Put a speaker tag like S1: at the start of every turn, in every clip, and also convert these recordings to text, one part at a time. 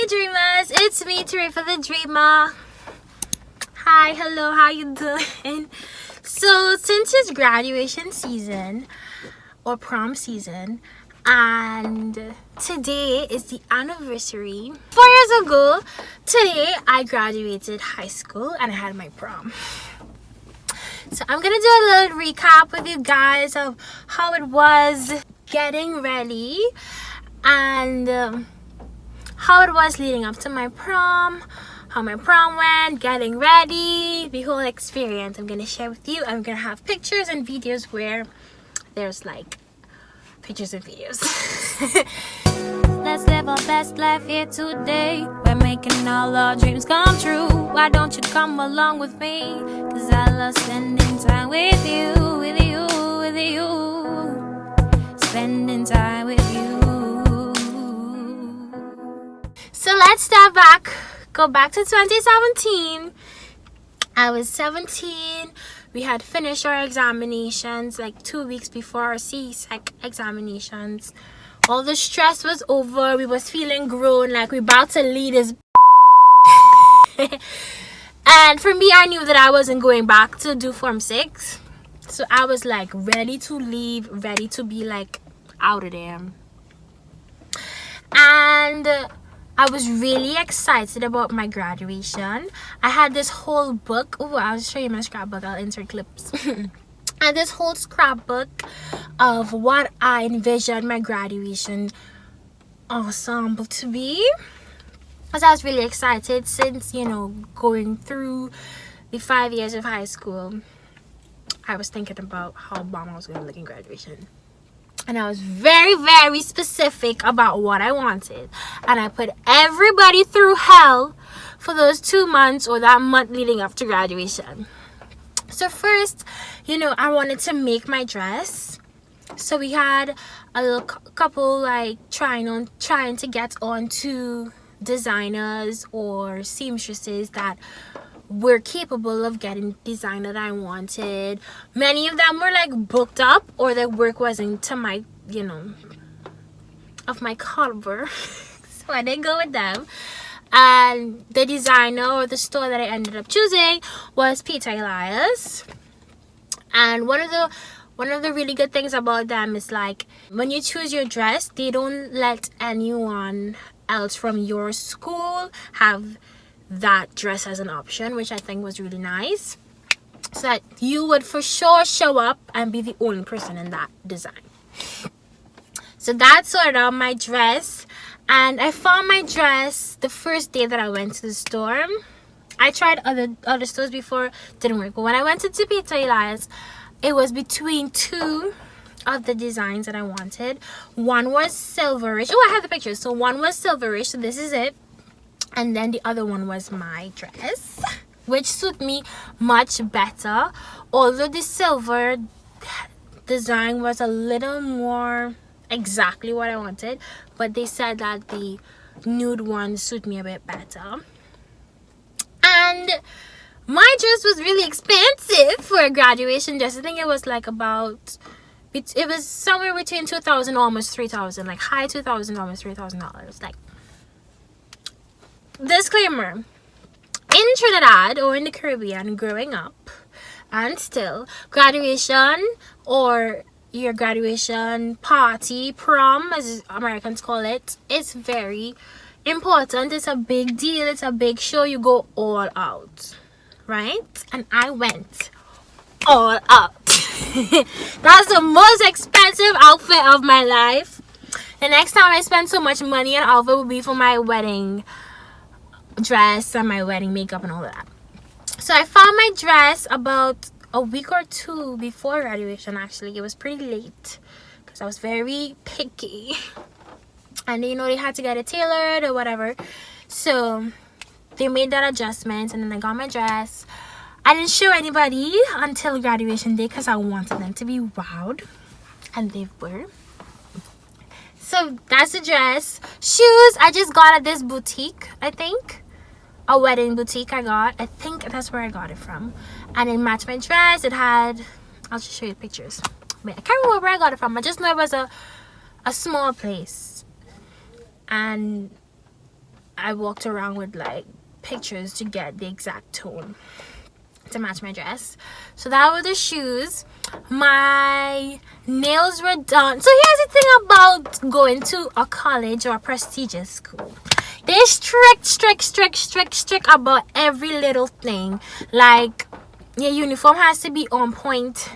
S1: Hey dreamers, it's me, TahrifaTheDreamer. Hi, hello, how you doing? So since it's graduation season or prom season, and today is the anniversary. 4 years ago today I graduated high school and I had my prom. So I'm gonna do a little recap with you guys of how it was getting ready and how it was leading up to my prom, how my prom went, getting ready, the whole experience I'm gonna share with you. I'm gonna have pictures and videos where there's like pictures and videos.
S2: Let's live our best life here today. We're making all our dreams come true. Why don't you come along with me? Cause I love spending time with you, with you, with you. Spending time with you.
S1: So let's step back, go back to 2017. I was 17. We had finished our examinations like 2 weeks before our CSEC examinations. All the stress was over. We was feeling grown, like we about to lead this. And for me, I knew that I wasn't going back to do Form 6. So I was like ready to leave, ready to be like out of there. And I was really excited about my graduation. I had this whole book. Oh, I'll show you my scrapbook. I'll insert clips. And this whole scrapbook of what I envisioned my graduation ensemble to be. Because I was really excited since, you know, going through the 5 years of high school. I was thinking about how bomb I was going to look in graduation. And I was very, very specific about what I wanted. And I put everybody through hell for those 2 months or that month leading up to graduation. So first, you know, I wanted to make my dress. So we had a little couple like trying to get onto designers or seamstresses that were capable of getting design that I wanted. Many of them were like booked up or their work wasn't to my, you know, of my caliber. So I didn't go with them. And the designer or the store that I ended up choosing was Peter Elias. And one of the really good things about them is like when you choose your dress, they don't let anyone else from your school have that dress as an option, which I think was really nice, so that you would for sure show up and be the only person in that design. So that sorted out my dress, and I found my dress the first day that I went to the store. I tried other stores before, didn't work, but when I went to Peter Elias, it was between two of the designs that I wanted. One was silverish. Oh, I have the pictures. So one was silverish, so this is it. And then the other one was my dress, which suit me much better. Although the silver design was a little more exactly what I wanted, but they said that the nude one suit me a bit better. And my dress was really expensive for a graduation dress. I think it was like about, it was somewhere between $2,000 almost $3,000, like high $2,000 almost $3,000. Like, disclaimer, in Trinidad or in the Caribbean growing up, and still, graduation or your graduation party, prom as Americans call it, is very important. It's a big deal, it's a big show. You go all out, right? And I went all out. That's the most expensive outfit of my life. The next time I spend so much money on outfit will be for my wedding dress and my wedding makeup and all of that. So I found my dress about a week or two before graduation. Actually, it was pretty late because I was very picky, and you know, they had to get it tailored or whatever, so they made that adjustment, and then I got my dress. I didn't show anybody until graduation day because I wanted them to be wowed, and they were. So that's the dress. Shoes I just got at this boutique, I think a wedding boutique I think that's where I got it from, and it matched my dress. It had, I'll just show you the pictures. Wait, I can't remember where I got it from. I just know it was a small place, and I walked around with like pictures to get the exact tone to match my dress. So that were the shoes. My nails were done. So here's the thing about going to a college or a prestigious school. They're strict about every little thing. Like, your uniform has to be on point,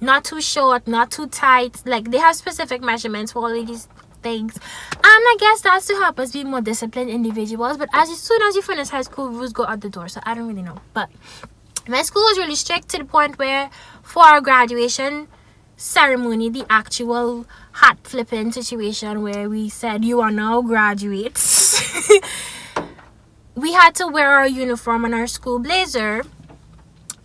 S1: not too short, not too tight. Like, they have specific measurements for all of these things. And I guess that's to help us be more disciplined individuals. But as soon as you finish high school, rules go out the door. So I don't really know. But my school was really strict to the point where for our graduation ceremony, the actual hat flipping situation where we said you are now graduates, we had to wear our uniform and our school blazer,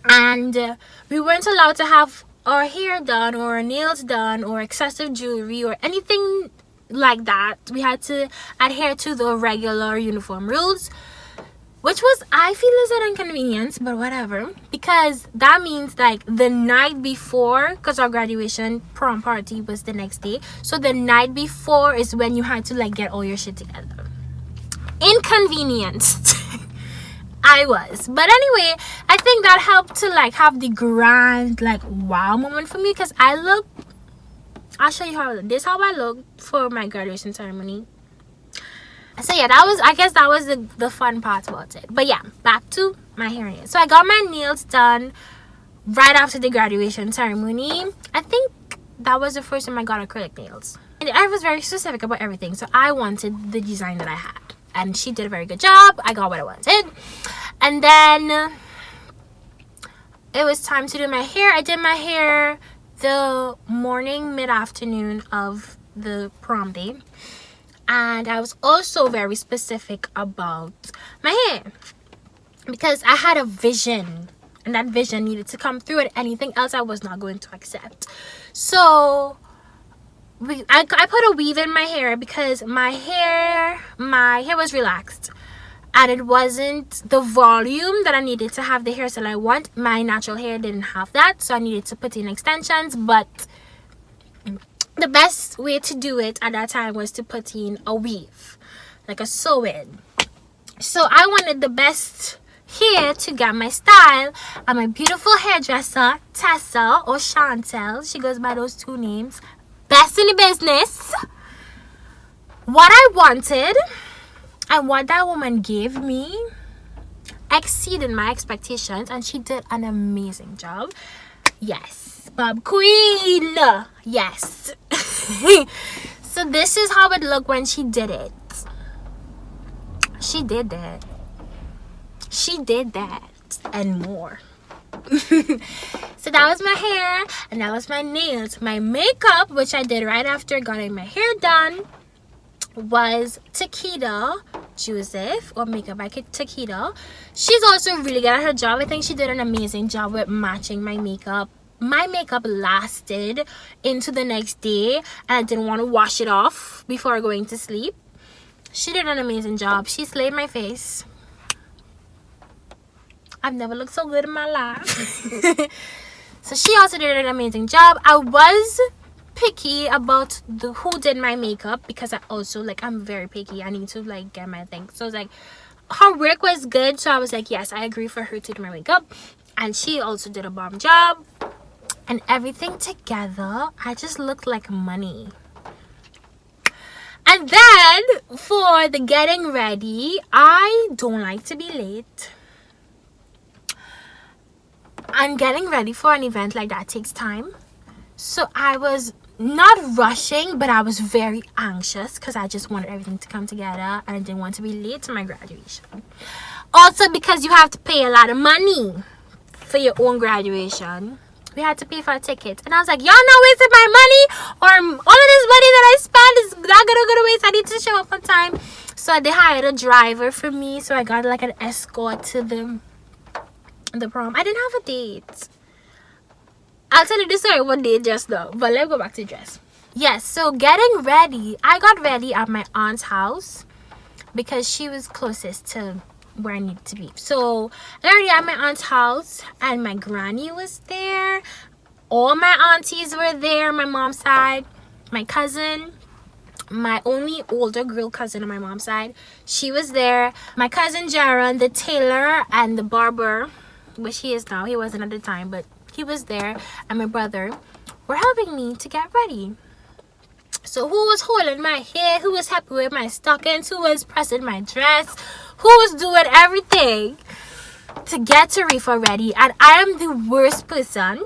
S1: and we weren't allowed to have our hair done or our nails done or excessive jewelry or anything like that. We had to adhere to the regular uniform rules, which was, I feel, is an inconvenience, but whatever, because that means like the night before, because our graduation prom party was the next day, so the night before is when you had to like get all your shit together. Inconvenienced. I was, but anyway, I think that helped to like have the grand like wow moment for me, because I'll show you how I looked for my graduation ceremony. So yeah, I guess that was the fun part about it. But yeah, back to my hair and nails. So I got my nails done right after the graduation ceremony. I think that was the first time I got acrylic nails. And I was very specific about everything. So I wanted the design that I had. And she did a very good job. I got what I wanted. And then it was time to do my hair. I did my hair the morning, mid-afternoon of the prom day. And I was also very specific about my hair, because I had a vision, and that vision needed to come through, and anything else I was not going to accept. So I put a weave in my hair because my hair was relaxed, and it wasn't the volume that I needed to have the hairstyle I want. My natural hair didn't have that, so I needed to put in extensions. But the best way to do it at that time was to put in a weave, like a sew-in. So I wanted the best hair to get my style, and my beautiful hairdresser, Tessa or Chantel, she goes by those two names, best in the business, what I wanted and what that woman gave me exceeded my expectations, and she did an amazing job. Yes, Bob Queen. Yes. So this is how it looked when she did it. She did that. She did that and more. So that was my hair, and that was my nails. My makeup, which I did right after getting my hair done, was Takeda Joseph, or Makeup by Takeda. She's also really good at her job. I think she did an amazing job with matching my makeup. My makeup lasted into the next day, and I didn't want to wash it off before going to sleep. She did an amazing job. She slayed my face. I've never looked so good in my life. So she also did an amazing job. I was picky about who did my makeup, because I also I'm very picky. I need to get my things. So I was like, her work was good, so I was like, yes, I agree for her to do my makeup. And she also did a bomb job. And everything together, I just looked like money. And then for the getting ready, I don't like to be late. And getting ready for an event like that takes time. So I was not rushing, but I was very anxious because I just wanted everything to come together, and I didn't want to be late to my graduation. Also, because you have to pay a lot of money for your own graduation. We had to pay for a ticket, and I was like, y'all not wasting my money, or all of this money that I spent is not gonna go to waste. I need to show up on time. So they hired a driver for me, so I got an escort to the prom. I didn't have a date. I'll tell you the story one day just now, but let's go back to dress. Yes, so getting ready, I got ready at my aunt's house because she was closest to where I needed to be. So I got ready at my aunt's house, and my granny was there. All my aunties were there, my mom's side, my cousin, my only older girl cousin on my mom's side, she was there. My cousin Jaron, the tailor and the barber, which he is now, he wasn't at the time, but he was there, and my brother were helping me to get ready. So who was holding my hair, who was happy with my stockings, who was pressing my dress, who was doing everything to get Tarifa ready. And I am the worst person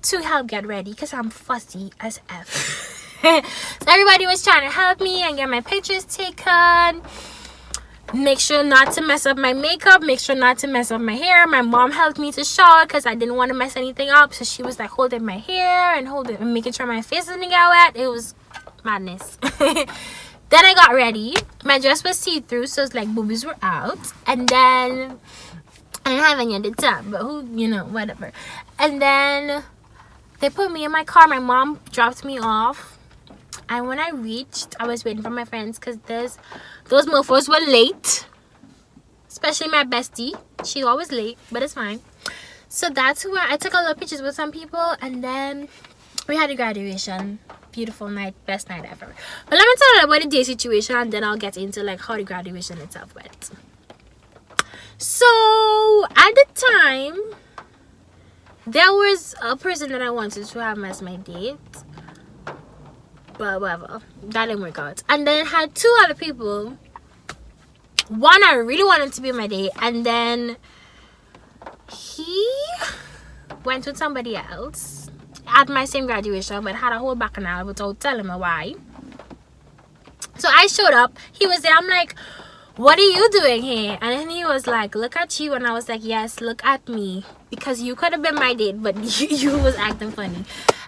S1: to help get ready because I'm fussy as F. So everybody was trying to help me and get my pictures taken, make sure not to mess up my makeup, make sure not to mess up my hair. My mom helped me to shower because I didn't want to mess anything up, so she was like holding my hair and making sure my face didn't get wet. It was madness. Then I got ready. My dress was see-through, so it's like boobies were out. And then I didn't have any at the time, but who, you know, whatever. And then they put me in my car. My mom dropped me off, and when I reached, I was waiting for my friends because those mofos were late, especially my bestie. She's always late, but it's fine. So that's where I took a lot of pictures with some people, and then we had a graduation. Beautiful night, best night ever. But let me tell you about the day situation, and then I'll get into like how the graduation itself went. So at the time, there was a person that I wanted to have as my date, but whatever, that didn't work out. And then I had two other people. One I really wanted to be my date, and then he went with somebody else at my same graduation, but had a whole bacchanal without telling me why. So I showed up, he was there. I'm like, what are you doing here? And then he was like, look at you. And I was like, yes, look at me, because you could have been my date, but you was acting funny.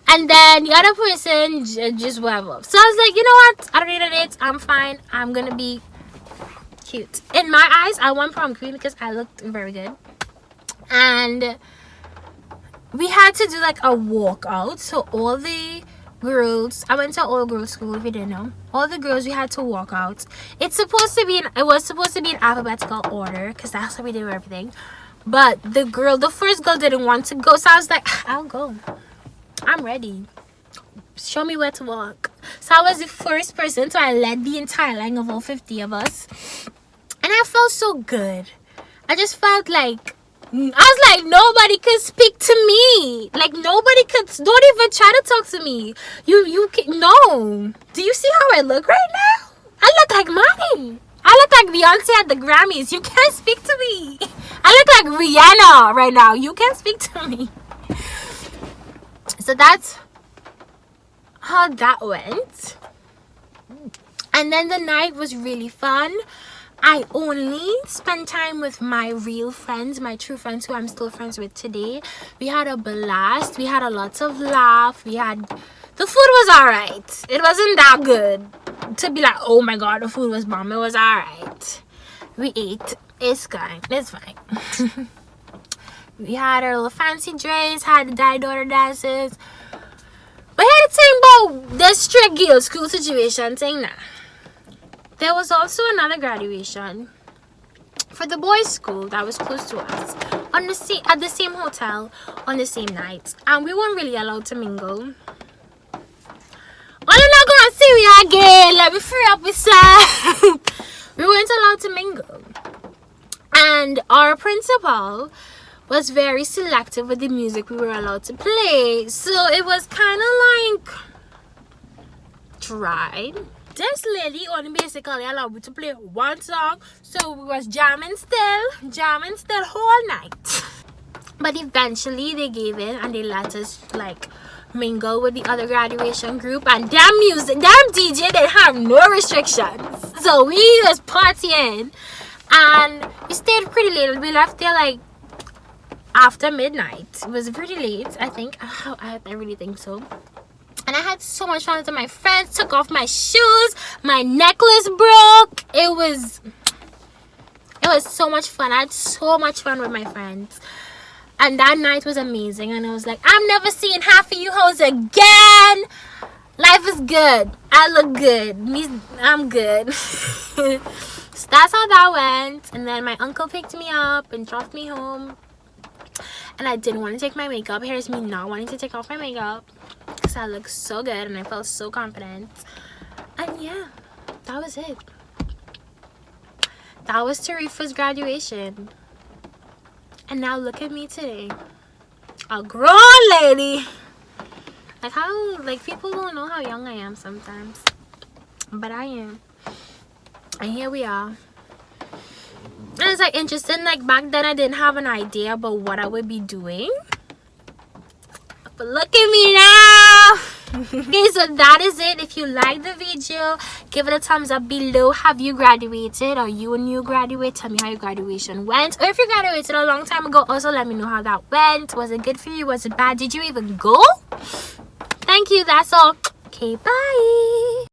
S1: And then the other person just whatever. So I was like, you know what, I don't need a date, I'm fine, I'm gonna be cute. In my eyes, I won prom queen because I looked very good. And we had to do like a walkout. So all the girls, I went to all girls school, if you didn't know, all the girls, we had to walk out. It was supposed to be in alphabetical order because that's how we did everything. But the first girl didn't want to go, so I was like, I'll go, I'm ready, show me where to walk. So I was the first person, so I led the entire line of all 50 of us, and I felt so good. I just felt like, I was like, nobody could speak to me. Like, nobody could, don't even try to talk to me. You can, no. Do you see how I look right now? I look like Money. I look like Beyonce at the Grammys. You can't speak to me. I look like Rihanna right now. You can't speak to me. So that's how that went. And then the night was really fun. I only spent time with my real friends, my true friends who I'm still friends with today. We had a blast. We had a lot of laugh. The food was alright. It wasn't that good to be like, oh my god, the food was bomb. It was alright. We ate. It's fine. It's fine. We had our little fancy drinks, had the daughter dances. But here's the thing about the strict girls school situation thing now. There was also another graduation for the boys' school that was close to us at the same hotel on the same night, and we weren't really allowed to mingle. Oh, you're not gonna see me again. Let me free up myself. We weren't allowed to mingle, and our principal was very selective with the music we were allowed to play, so it was kind of like dry. This lady only basically allowed me to play one song, so we was jamming still whole night. But eventually they gave in and they let us like mingle with the other graduation group, and damn DJ, they have no restrictions, so we was partying and we stayed pretty late. We left there like after midnight. It was pretty late, I think. I really think so. And I had so much fun with my friends. Took off my shoes. My necklace broke. It was so much fun. I had so much fun with my friends. And that night was amazing. And I was like, I'm never seeing half of you hoes again. Life is good. I look good. I'm good. So that's how that went. And then my uncle picked me up and dropped me home. And I didn't want to take my makeup. Here's me not wanting to take off my makeup because I look so good and I felt so confident. And yeah, that was it. That was Tahrifa's graduation. And now look at me today. A grown lady. Like how, like people don't know how young I am sometimes. But I am. And here we are. And it's like interesting, like back then I didn't have an idea about what I would be doing. But look at me now. Okay, so that is it. If you like the video, give it a thumbs up below. Have you graduated? Are you a new graduate? Tell me how your graduation went. Or if you graduated a long time ago, also let me know how that went. Was it good for you? Was it bad? Did you even go? Thank you. That's all. Okay, bye.